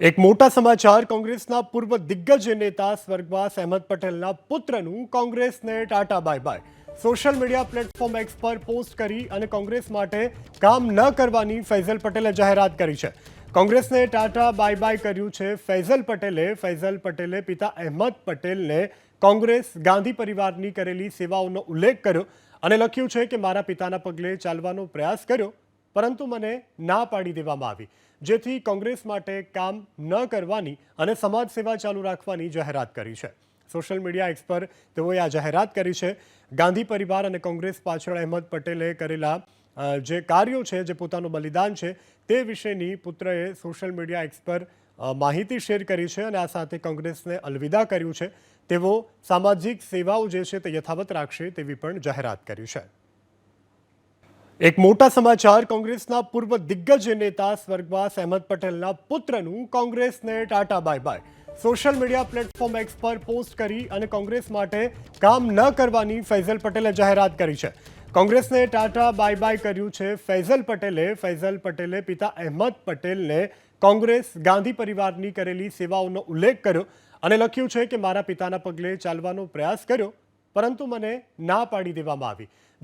એક મોટા સમાચાર કોંગ્રેસના પૂર્વ દિગ્ગજ નેતા સ્વર્ગવાસ અહેમદ પટેલના પુત્રનું કોંગ્રેસને Tata bye bye social media platform x પર પોસ્ટ કરી અને કોંગ્રેસ માટે કામ ન કરવાની ફૈઝલ પટેલે જાહેરાત કરી છે. કોંગ્રેસને ટાટા બાય બાય કર્યું છે ફૈઝલ પટેલે પિતા અહેમદ પટેલને કોંગ્રેસ ગાંધી પરિવારની કરેલી સેવાઓનો ઉલ્લેખ કર્યો અને લખ્યું છે કે મારા પિતાના પગલે ચાલવાનો પ્રયાસ કર્યો પરંતુ મને ના પાડી દેવામાં આવી, જેથી કોંગ્રેસ માટે કામ ન કરવાની અને સમાજ સેવા ચાલુ રાખવાની જાહેરાત કરી છે. સોશિયલ મીડિયા એક્સ પર તેઓએ આ જાહેરાત કરી છે. ગાંધી પરિવાર અને કોંગ્રેસ પાછળ અહેમદ પટેલે કરેલા જે કાર્યો છે, જે પોતાનું બલિદાન છે, તે વિશેની પુત્રએ સોશિયલ મીડિયા એક્સ પર માહિતી શેર કરી છે અને આ સાથે કોંગ્રેસને અલવિદા કર્યું છે. તેઓ સામાજિક સેવાઓ જે છે તે યથાવત રાખશે તેવી પણ જાહેરાત કરી છે. એક મોટા સમાચાર કોંગ્રેસના પૂર્વ દિગ્ગજ નેતા સ્વર્ગવાસ અહેમદ પટેલના પુત્રનું કોંગ્રેસને Tata bye bye social media platform x પર પોસ્ટ કરી અને કોંગ્રેસ માટે કામ ન કરવાની ફૈઝલ પટેલે જાહેરાત કરી છે. કોંગ્રેસને ટાટા બાય બાય કર્યું છે ફૈઝલ પટેલે પિતા અહેમદ પટેલને કોંગ્રેસ ગાંધી પરિવારની કરેલી સેવાઓનો ઉલ્લેખ કર્યો અને લખ્યું છે કે મારા પિતાના પગલે ચાલવાનો પ્રયાસ કર્યો પરંતુ મને ના પાડી દેવામાં આવી,